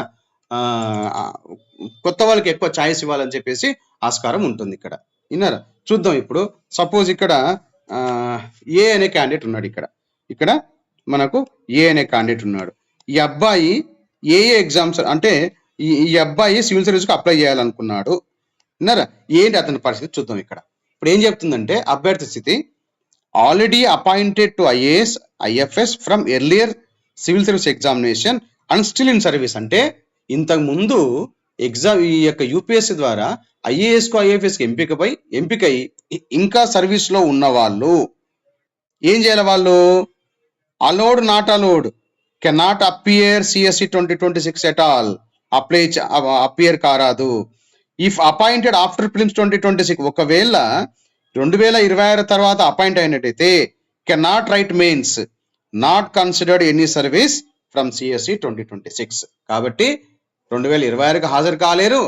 S1: కొత్త వాళ్ళకి ఎక్కువ ఛాయిస్ ఇవ్వాలని చెప్పేసి ఆస్కారం ఉంటుంది ఇక్కడ. విన్నారా, చూద్దాం ఇప్పుడు. సపోజ్ ఇక్కడ ఏ అనే క్యాండిడేట్ ఉన్నాడు. ఇక్కడ మనకు ఏ అనే క్యాండిడేట్ ఉన్నాడు. ఈ అబ్బాయి ఏ ఎగ్జామ్స్ అంటే ఈ అబ్బాయి సివిల్ సర్వీస్కి అప్లై చేయాలనుకున్నాడు. విన్నారా, ఏంటి అతని పరిస్థితి చూద్దాం. ఇప్పుడు ఏం చెప్తుందంటే అభ్యర్థి స్థితి already appointed to IAS IFS from earlier civil service examination and still in service. అంటే ఇంతకు ముందు ఎగ్జామ్ ఈ యొక్క యూపీఎస్సీ ద్వారా ఐఏఎస్ కు ఐఎఫ్ఎస్ కి ఎంపికై ఇంకా సర్వీస్ లో ఉన్న వాళ్ళు ఏం చేయాలి, వాళ్ళు allowed not allowed cannot appear CSC 2026 at all, appear కారాదు. ఇఫ్ అపాయింటెడ్ ఆఫ్టర్ ప్రిలిమ్స్ 2026, ఒకవేళ 2026 తర్వాత అపాయింట్ అయినట్టయితే cannot write mains, not considered any service from CSC 2026. కాబట్టి 2026కి హాజరు కాలేరు,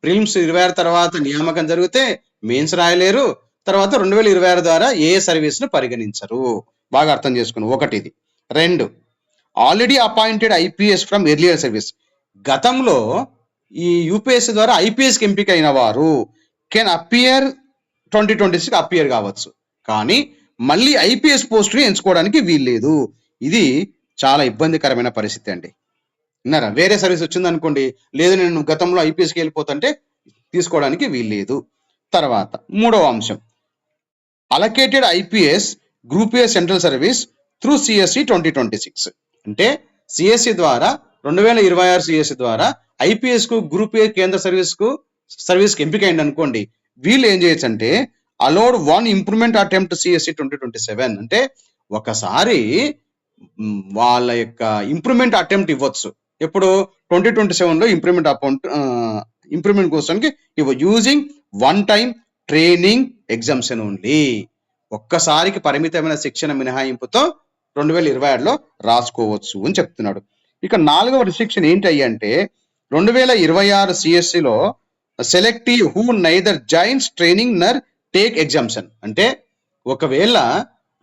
S1: ప్రిలిమ్స్ 26 తర్వాత నియామకం జరిగితే మెయిన్స్ రాయలేరు, తర్వాత 2026 ద్వారా ఏ సర్వీస్ ను పరిగణించరు. బాగా అర్థం చేసుకుని. ఒకటి ఇది. రెండు, already appointed IPS from earlier service. గతంలో ఈ యూపీఎస్సీ ద్వారా ఐపీఎస్ కి ఎంపిక అయిన వారు కెన్ అపియర్ 2026 అపియర్ కావచ్చు, కానీ మళ్ళీ ఐపీఎస్ పోస్టుని ఎంచుకోవడానికి వీల్లేదు. ఇది చాలా ఇబ్బందికరమైన పరిస్థితి అండి. విన్నారా, వేరే సర్వీస్ వచ్చింది అనుకోండి, లేదు నేను గతంలో ఐపీఎస్కి వెళ్ళిపోతుంటే తీసుకోవడానికి వీల్లేదు. తర్వాత మూడవ అంశం, allocated IPS group A central service through CSC 2026. అంటే సిఎస్సి ద్వారా 2026 సిఎస్సి ద్వారా ఐపీఎస్ కు గ్రూప్ ఏ కేంద్ర సర్వీస్కి ఎంపిక అయింది అనుకోండి, వీళ్ళు ఏం చేయొచ్చు అంటే అలౌడ్ 1 ఇంప్రూవ్మెంట్ అటెంప్ట్ సిఎస్సి 2027. అంటే ఒకసారి వాళ్ళ యొక్క ఇంప్రూవ్మెంట్ అటెంప్ట్ ఇవ్వచ్చు. ఎప్పుడు 2027లో ఇంప్రూవ్మెంట్ కోసానికి using 1 time training exemption only. ఒక్కసారికి పరిమితమైన శిక్షణ మినహాయింపుతో 2026లో రాసుకోవచ్చు అని చెప్తున్నాడు. ఇక 4వ రిస్ట్రిక్షన్ ఏంటి అంటే 2026 సిఎస్సిలో selective who neither joins training nor take exemption. అంటే ఒకవేళ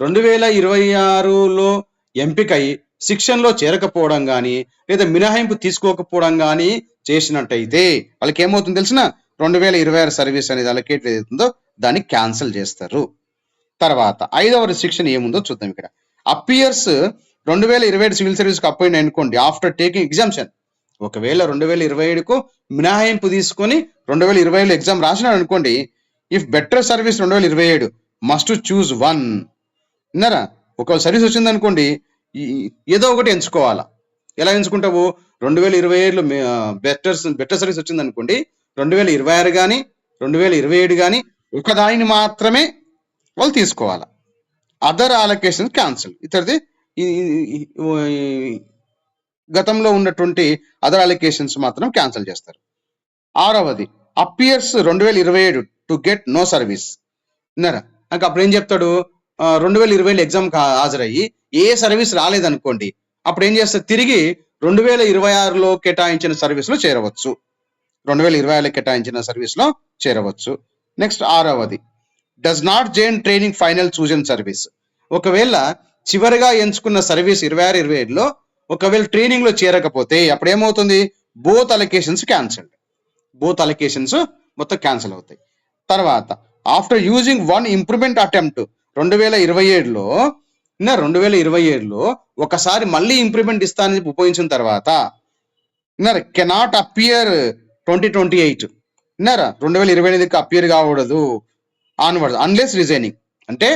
S1: 2026లో ఎంపికై శిక్షణలో చేరకపోవడం కానీ లేదా మినహాయింపు తీసుకోకపోవడం కానీ చేసినట్టయితే వాళ్ళకి ఏమవుతుందో తెలిసిన 2026 సర్వీస్ అనేది అలకేట్ ఏదైతుందో దాన్ని క్యాన్సిల్ చేస్తారు. తర్వాత 5వ రిస్ట్రిక్షన్ ఏముందో చూద్దాం. ఇక్కడ అపియర్స్ 2027 సివిల్ సర్వీస్కి అపాయింట్ అనుకోండి ఆఫ్టర్ టేకింగ్ ఎగ్జామ్షన్. ఒకవేళ 2027కు మినహాయింపు తీసుకొని 2027లో ఎగ్జామ్ రాసినాడు అనుకోండి, if better service 2027 must choose 1. విన్నారా, ఒక సర్వీస్ వచ్చింది అనుకోండి, ఏదో ఒకటి ఎంచుకోవాలా. ఎలా ఎంచుకుంటావు, 2027లో బెటర్ సర్వీస్ వచ్చింది అనుకోండి, 2026 కానీ 2027 కానీ ఒకదానిని మాత్రమే వాళ్ళు తీసుకోవాలా. Other allocation cancel. ఇతరది గతంలో ఉన్నటువంటి అదర్ అలొకేషన్స్ మాత్రం క్యాన్సిల్ చేస్తారు. 6వది appears 2027 to get no service. విన్నారా, నాకు అప్పుడు ఏం చెప్తాడు, 2020లో ఎగ్జామ్ హాజరయ్యి ఏ సర్వీస్ రాలేదనుకోండి, అప్పుడు ఏం చేస్తారు, తిరిగి 2026లో కేటాయించిన సర్వీస్లో చేరవచ్చు. 2026లో కేటాయించిన సర్వీస్లో చేరవచ్చు. నెక్స్ట్ 6వది does not join training final chosen service. ఒకవేళ చివరిగా ఎంచుకున్న సర్వీస్ 26-27లో ఒకవేళ ట్రైనింగ్ లో చేరకపోతే అప్పుడు ఏమవుతుంది, both allocations cancelled, both allocations మొత్తం క్యాన్సిల్ అవుతాయి. తర్వాత after using one improvement attempt 2027లో ఒకసారి మళ్ళీ ఇంప్రూవ్మెంట్ ఇస్తానని ఉపయోగించిన తర్వాత కెనాట్ అపియర్ 2028 విన్నారా, 2028కి అపియర్ కాకూడదు ఆన్వర్డ్ అన్లెస్ రిజైనింగ్, అంటే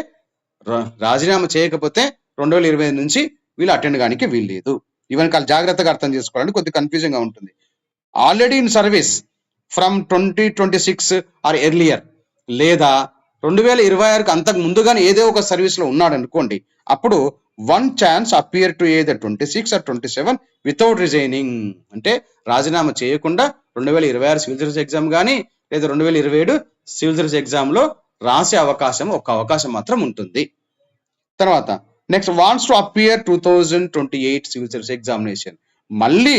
S1: రాజీనామా చేయకపోతే 2025 నుంచి వీళ్ళు అటెండ్ కానికి వీలు లేదు. ఇవన్నీ కాదు, జాగ్రత్తగా అర్థం చేసుకోవాలని కొద్దిగా కన్ఫ్యూజన్ గా ఉంటుంది. Already in service from 2026 or earlier, లేదా 2026కి అంతకు ముందుగానే ఏదో ఒక సర్వీస్ లో ఉన్నాడు అనుకోండి, అప్పుడు one chance appear to either 26 or 27 without resigning, అంటే రాజీనామా చేయకుండా 2026 సివిల్ సర్వీస్ ఎగ్జామ్ కానీ లేదా 2027 సివిల్ సర్వీస్ ఎగ్జామ్ లో రాసే అవకాశం, ఒక అవకాశం మాత్రం ఉంటుంది. తర్వాత next wants to appear 2028 civil service examination, మళ్ళీ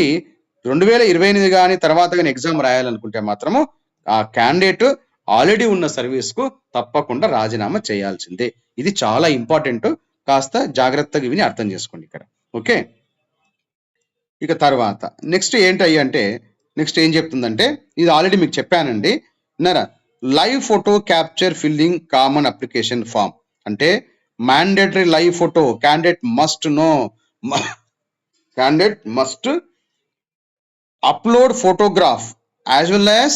S1: 2028 కానీ తర్వాత కానీ ఎగ్జామ్ రాయాలనుకుంటే మాత్రము ఆ క్యాండిడేట్ ఆల్రెడీ ఉన్న సర్వీస్ కు తప్పకుండా రాజీనామా చేయాల్సిందే. ఇది చాలా ఇంపార్టెంట్, కాస్త జాగ్రత్తగా విని అర్థం చేసుకోండి ఇక్కడ. ఓకే, ఇక తర్వాత నెక్స్ట్ ఏంటయ్యి అంటే, నెక్స్ట్ ఏం చెప్తుందంటే, ఇది ఆల్రెడీ మీకు చెప్పానండి విన్నారా, live photo capture filling common application form, అంటే mandatory live photo candidate must upload photograph as well as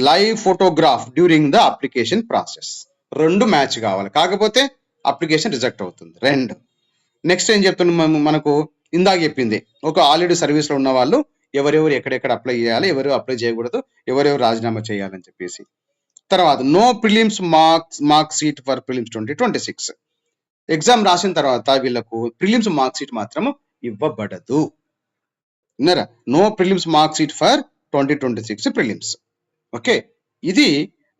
S1: live photograph during the application process. రెండు మ్యాచ్ కావాలి, కాకపోతే అప్లికేషన్ రిజెక్ట్ అవుతుంది. రెండు నెక్స్ట్ ఏం చెప్తున్నాం, మనకు ఇందాక చెప్పింది ఒక ఆల్రెడీ సర్వీస్ లో ఉన్న వాళ్ళు ఎవరెవరు ఎక్కడెక్కడ అప్లై చేయాలి, ఎవరు అప్లై చేయకూడదు, ఎవరెవరు రాజీనామా చేయాలని చెప్పేసి. తర్వాత no prelims mark sheet for prelims 2026, exam రాసిన తర్వాత వీళ్ళకు ప్రిలిమ్స్ మార్క్ షీట్ మాత్రము ఇవ్వబడదు. విన్నారా, no prelims mark sheet for 2026 prelims. Okay, ఇది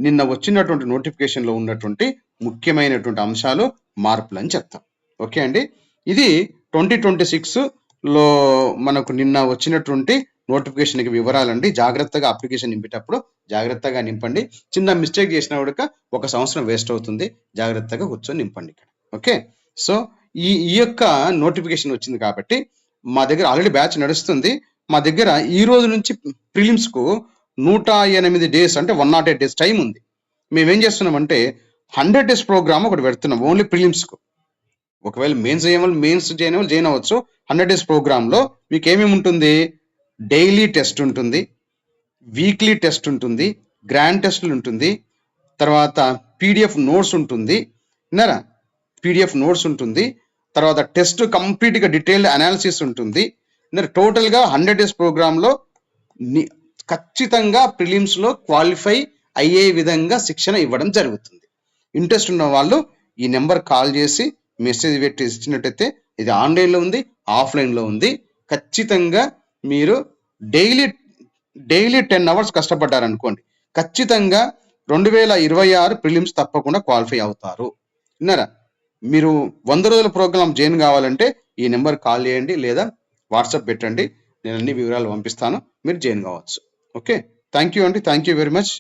S1: నిన్న వచ్చినటువంటి నోటిఫికేషన్ లో ఉన్నటువంటి ముఖ్యమైనటువంటి అంశాలు, మార్పులు అని చెప్తాం. ఓకే అండి, ఇది 2026 లో మనకు నిన్న వచ్చినటువంటి నోటిఫికేషన్కి వివరాలండి. జాగ్రత్తగా అప్లికేషన్ నింపేటప్పుడు జాగ్రత్తగా నింపండి. చిన్న మిస్టేక్ చేసిన కూడా 1 సంవత్సరం వేస్ట్ అవుతుంది. జాగ్రత్తగా కూర్చొని నింపండి ఇక్కడ. ఓకే, సో ఈ యొక్క నోటిఫికేషన్ వచ్చింది కాబట్టి మా దగ్గర ఆల్రెడీ బ్యాచ్ నడుస్తుంది. మా దగ్గర ఈ రోజు నుంచి ప్రిలిమ్స్ కు 108 డేస్, అంటే 108 డేస్ టైం ఉంది. మేమేం చేస్తున్నామంటే 100 డేస్ ప్రోగ్రామ్ ఒకటి పెడుతున్నాం ఓన్లీ ప్రిలిమ్స్ కు. ఒకవేళ మెయిన్స్ చేయని వాళ్ళు జాయిన్ అవ్వచ్చు. 100 డేస్ ప్రోగ్రామ్ లో మీకు ఏమేమి ఉంటుంది, డైలీ టెస్ట్ ఉంటుంది, వీక్లీ టెస్ట్ ఉంటుంది, గ్రాండ్ టెస్ట్లు ఉంటుంది, తర్వాత పీడిఎఫ్ నోట్స్ ఉంటుంది విన్నారా, పీడిఎఫ్ నోట్స్ ఉంటుంది, తర్వాత టెస్ట్ కంప్లీట్ గా డీటెయిల్డ్ అనాలిసిస్ ఉంటుంది. టోటల్ గా 100 డేస్ ప్రోగ్రామ్ లో ఖచ్చితంగా ప్రిలిమ్స్ లో క్వాలిఫై అయ్యే విధంగా శిక్షణ ఇవ్వడం జరుగుతుంది. ఇంట్రెస్ట్ ఉన్న వాళ్ళు ఈ నెంబర్ కాల్ చేసి మెసేజ్ పెట్టి ఇచ్చినట్టయితే, ఇది ఆన్లైన్ లో ఉంది, ఆఫ్లైన్ లో ఉంది. ఖచ్చితంగా మీరు డైలీ 10 hours కష్టపడ్డారనుకోండి, ఖచ్చితంగా 2026 ప్రిలిమ్స్ తప్పకుండా క్వాలిఫై అవుతారు. విన్నారా, మీరు 100 రోజుల ప్రోగ్రామ్ జాయిన్ కావాలంటే ఈ నెంబర్ కాల్ చేయండి లేదా వాట్సాప్ పెట్టండి, నేను అన్ని వివరాలు పంపిస్తాను, మీరు జాయిన్ కావచ్చు. ఓకే, థ్యాంక్ యూ అండి, థ్యాంక్ యూ వెరీ మచ్.